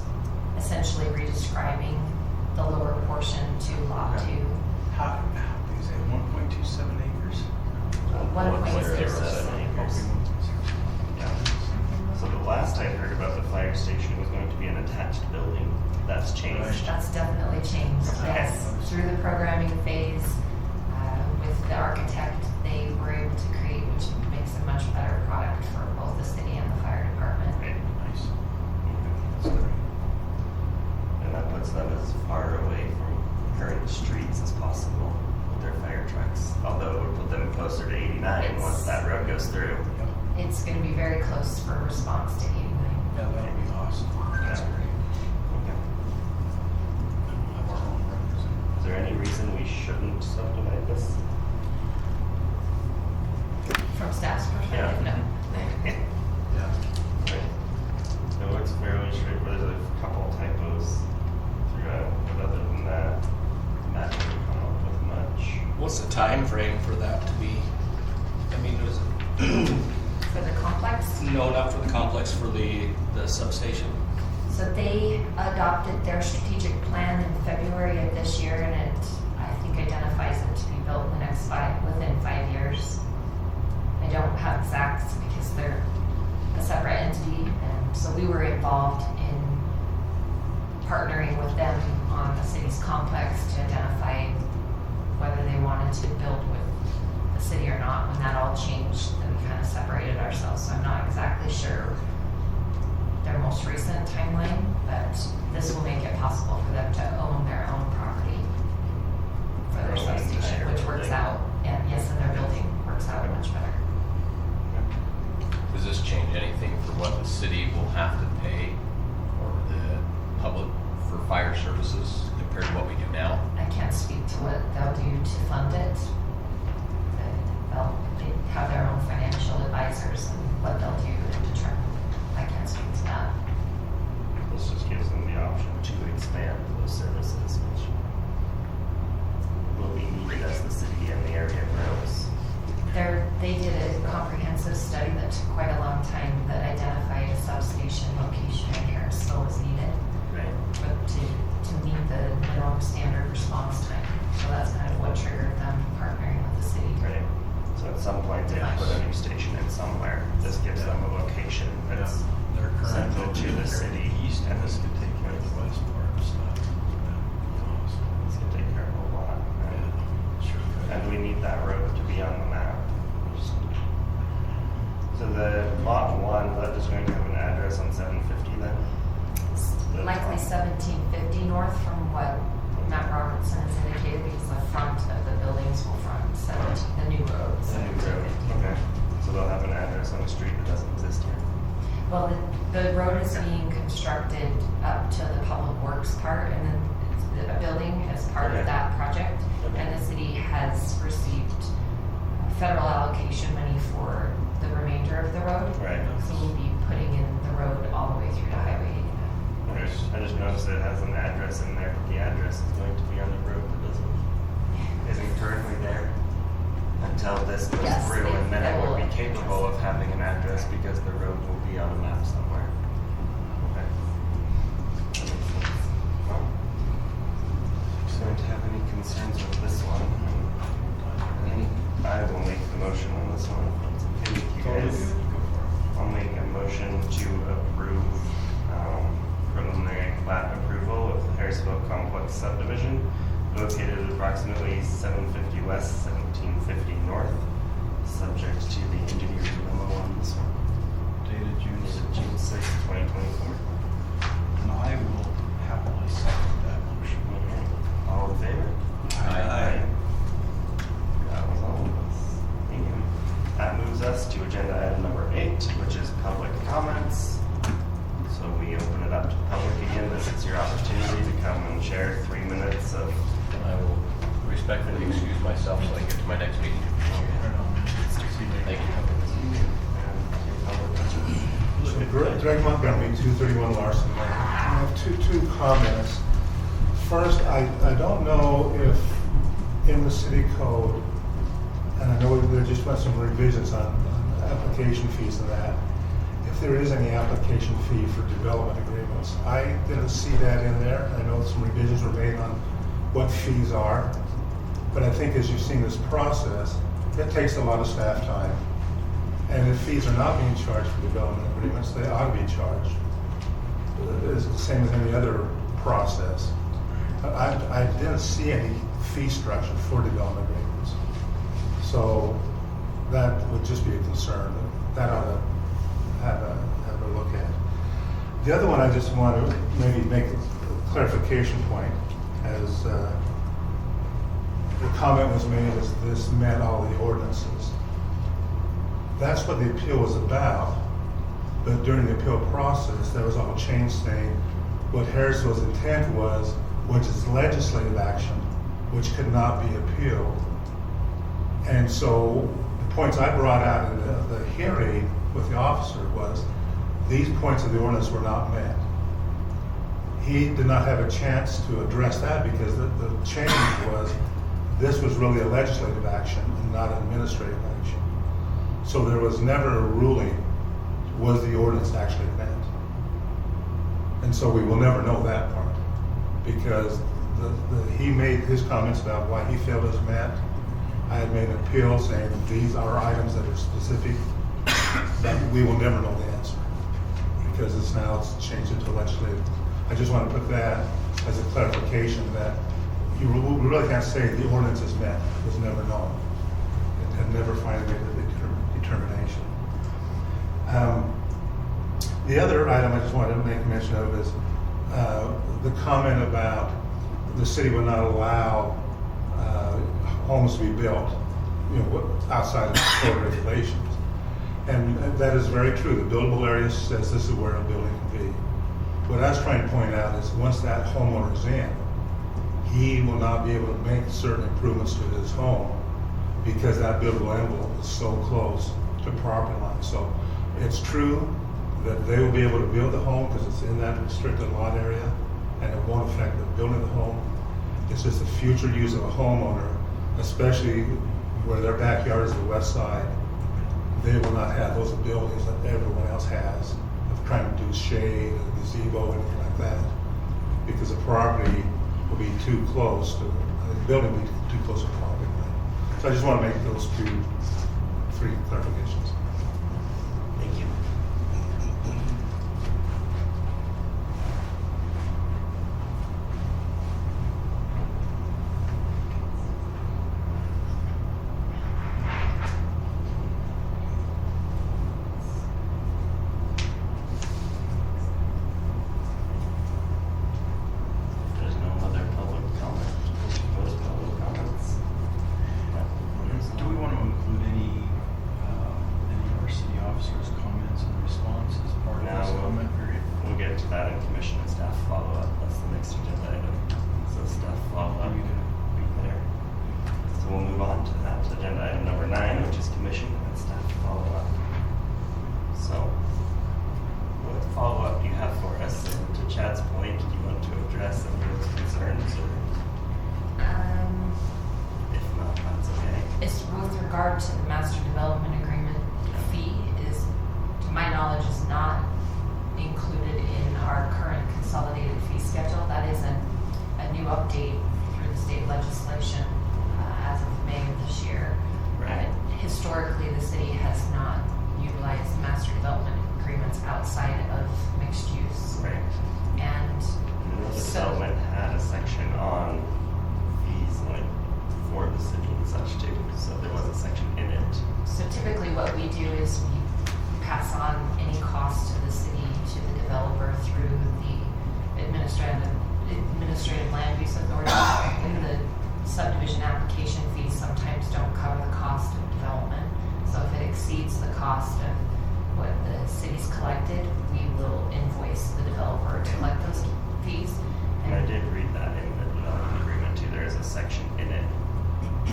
E: essentially redescribing the lower portion to Lot 2.
C: How big is it? 1.27 acres?
E: 1.07
B: acres. Yeah. So the last I heard about the fire station was going to be an attached building. That's changed.
E: That's definitely changed,
B: Okay.
E: yes. Through the programming phase, with the architect, they were able to create, which makes a much better product for both the city and the fire department.
B: Right.
C: Nice.
B: That's great. And that puts them as far away from current streets as possible with their fire trucks. Although it would put them closer to 89 once that road goes through.
E: It's going to be very close for response to 89.
C: Yeah, that would be awesome. That's
B: Yeah.
C: great.
B: Okay.
C: Have our own roads.
B: Is there any reason we shouldn't subdivide this?
E: From staff's perspective,
B: Yeah.
E: no.
C: Yeah.
B: Right. No, it's fairly straightforward. There's a couple typos throughout, but other than that, Matt didn't come up with much.
D: What's the time frame for that to be? I mean, is it,
E: For the complex,
D: no, not for the complex, for the substation.
E: so they adopted their strategic plan in February of this year, and it, I think, identifies it to be built within 5 years. I don't have exacts because they're a separate entity, and so we were involved in partnering with them on the city's complex to identify whether they wanted to build with the city or not. When that all changed, then we kind of separated ourselves, so I'm not exactly sure their most recent timeline, but this will make it possible for them to own their own property for their
B: Their own
E: substation,
B: entire
E: which works
B: building.
E: out, and yes, and their building works out much better.
J: Does this change anything for what the city will have to pay or the public for fire services compared to what we do now?
E: I can't speak to what they'll do to fund it. They have their own financial advisors and what they'll do to determine. I can't speak to that.
B: This just gives them the option to expand those services, which will be needed as the city and the area grows.
E: They did a comprehensive study that took quite a long time that identified a substation location in Harrisville was needed
B: Right.
E: to meet the minimum standard response time. So that's kind of what triggered them partnering with the city.
B: Right. So at some point they have to put a new station in somewhere. This gives them a location that's
C: They're
B: central
C: currently
B: to the city.
C: east, and this could take care of the west part of stuff.
B: This can take care of a lot. Right?
C: Sure.
B: And we need that road to be on the map. So the lot 1, that is going to have an address on 750 then?
E: Likely 1750 north from what Matt Robertson has indicated, because the front of the buildings will front 17, the new road.
B: The new road. Okay. So they'll have an address on a street that doesn't exist here.
E: Well, the road is being constructed up to the Public Works part, and then a building as part
B: Okay.
E: of that project.
B: Okay.
E: And the city has received federal allocation money for the remainder of the road.
B: Right.
E: So we'll be putting in the road all the way through to Highway 89.
B: Okay. I just noticed it has an address in there, but the address is going to be on the road that isn't currently there until this goes
E: Yes,
B: through, and then
E: they
B: it would
E: will-
B: be capable of having an address because the road will be on a map somewhere. Okay. That makes sense. Well, if you don't have any concerns with this one, I will make the motion on this one. It's okay with you guys. I'll make a motion to approve preliminary plat approval of Harrisville Complex Subdivision located at approximately 750 west, 1750 north, subject to the engineer's memo on this one.
C: Dated June
B: Dated
C: 6th.
B: June 6, 2024.
C: And I will happily second that motion.
B: All in favor?
C: Aye.
J: myself so I can get to my next meeting. Thank you.
F: So Greg Montgomery, 231 Larsen Lane. I have two comments. First, I don't know if in the city code, and I know there just went some revisions on application fees and that, if there is any application fee for development agreements. I didn't see that in there. I know some revisions were made on what fees are, but I think as you've seen this process, it takes a lot of staff time. And if fees are not being charged for development agreements, they ought to be charged. It's the same as any other process. I didn't see any fee structure for development agreements. So that would just be a concern. That ought to have a look at. The other one I just want to maybe make a clarification point, as the comment was made as this met all the ordinances. That's what the appeal was about, but during the appeal process, there was all change saying what Harrisville's intent was, which is legislative action, which could not be appealed. And so the points I brought out in the hearing with the officer was these points of the ordinance were not met. He did not have a chance to address that because the change was this was really a legislative action and not an administrative action. So there was never a ruling, was the ordinance actually met? And so we will never know that part because he made his comments about why he felt it was met. I had made an appeal saying that these are items that are specific, but we will never know the answer because it's changed into legislative. I just want to put that as a clarification that we really can't say the ordinance is met. It was never known. It had never finally made a determination. The other item I just wanted to make mention of is the comment about the city would not allow homes to be built, outside of code regulations. And that is very true. The buildable area says this is where a building can be. What I was trying to point out is once that homeowner is in, he will not be able to make certain improvements to his home because that buildable envelope is so close to property line. So it's true that they will be able to build the home because it's in that restricted lot area and it won't affect the building of the home. It's just the future use of a homeowner, especially where their backyard is the west side. They will not have those abilities that everyone else has of trying to do shade, a gazebo, anything like that, because the property will be too close to, the building will be too close to property line. So I just want to make those three clarifications.
B: Thank you. There's no other public comment. Most public comments.
C: Do we want to include any of our city officers' comments and response as part of this comment period?
B: We'll get to that in commission and staff follow-up. That's the next agenda item. So staff follow-up will be there. So we'll move on to that agenda item number 9, which is commission and staff follow-up. So what follow-up do you have for us? And to Chad's point, do you want to address any of those concerns or if not, that's okay.
E: It's with regard to the master development agreement fee is, to my knowledge, is not included in our current consolidated fee schedule. That is a new update through the state legislation as of May of this year.
B: Right.
E: Historically, the city has not utilized master development agreements outside of mixed use.
B: Right.
E: And
B: The
E: so-
B: development had a section on fees like for the city and such too, so there was a section in it.
E: So typically what we do is we pass on any cost to the city to the developer through the administrative land use authority. And the subdivision application fees sometimes don't cover the cost of development. So if it exceeds the cost of what the city's collected, we will invoice the developer to collect those fees.
B: And I did read that in the development agreement too. There is a section in it,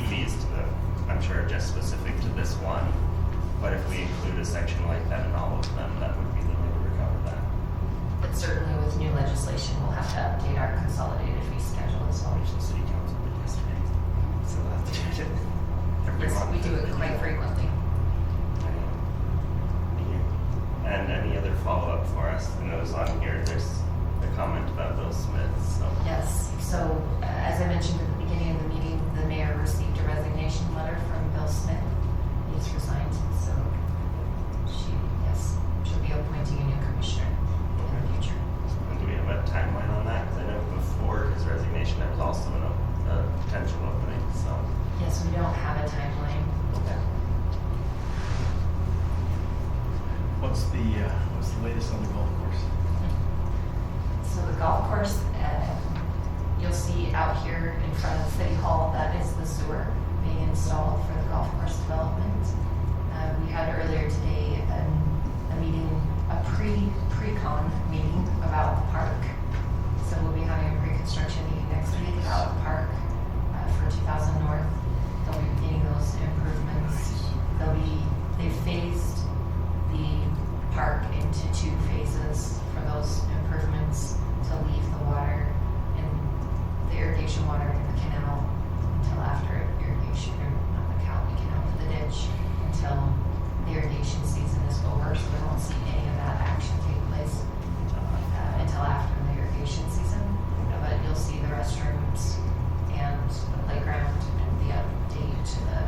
B: fees I'm sure just specific to this one. But if we include a section like that in all of them, that would be the way to recover that.
E: But certainly with new legislation, we'll have to update our consolidated fee schedule as well.
B: Which the city council did yesterday. So we'll have to do it every
E: Yes,
B: month.
E: we do it quite frequently.
B: And any other follow-up for us? I know it's on here, there's a comment about Bill Smith, so.
E: Yes, so as I mentioned at the beginning of the meeting, the mayor received a resignation letter from Bill Smith. He's resigned, so she'll be appointing a new commissioner in the future.
B: And do we have a timeline on that? Because I know before his resignation, there was also a potential opening, so.
E: Yes, we don't have a timeline.
B: Okay.
C: What's the latest on the golf course?
E: So the golf course, you'll see out here in front of City Hall, that is the sewer being installed for the golf course development. We had earlier today a meeting, a pre-con meeting about the park. So we'll be having a pre-construction meeting next week about the park for 2000 North. They'll be beginning those improvements. They've phased the park into 2 phases for those improvements to leave the water and the irrigation water in the canal until after irrigation, or not the canal, but the ditch, until the irrigation season is over, so we won't see any of that action take place until after the irrigation season. But you'll see the restrooms and the playground and the update to the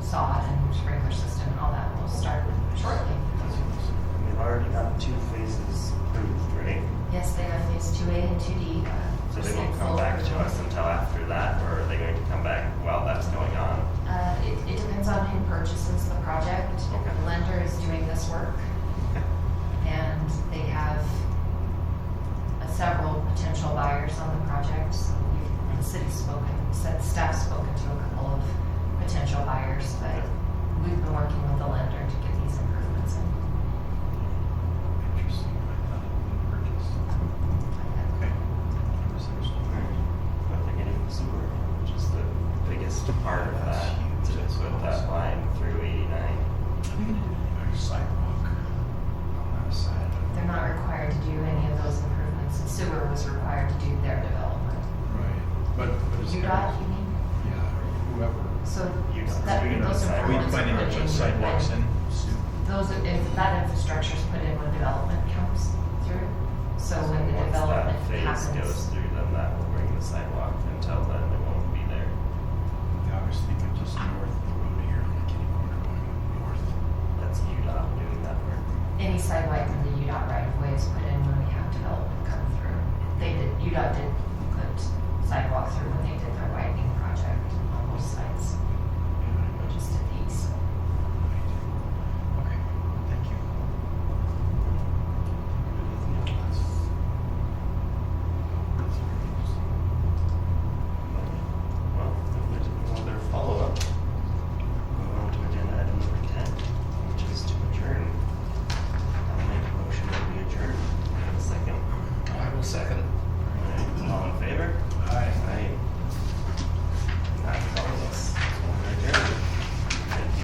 E: sod and sprinkler system and all that will start shortly.
B: And we've already got 2 phases approved, right?
E: Yes, they have phase 2A and 2D.
B: So they won't come back to us until after that, or are they going to come back while that's going on?
E: It depends on who purchases the project.
B: Okay.
E: The lender is doing this work, and they have several potential buyers on the project. So the city's staff's spoken to a couple of potential buyers, but we've been working with the lender to get these improvements in.
C: Interesting. I thought it had been purchased. Okay.
B: But they're getting the sewer, which is the biggest part of
C: That's
B: that,
C: huge.
B: to
C: That's
B: put that
C: awesome.
B: line through 89.
C: Are they gonna do a sidewalk on that side?
E: They're not required to do any of those improvements. Sewer was required to do their development.
C: Right. But is there?
E: UDOT, you mean?
C: Yeah, or whoever.
E: So
B: UDOT.
E: that,
B: UDOT
E: those
B: side.
C: Are we
E: improvements are
C: planning to
E: put
C: put
E: in
C: sidewalks in
E: when-
C: soon?
E: if that infrastructure is put in when development comes through. So when the
B: Once
E: development
B: that phase
E: happens.
B: goes through, then that will bring the sidewalk until the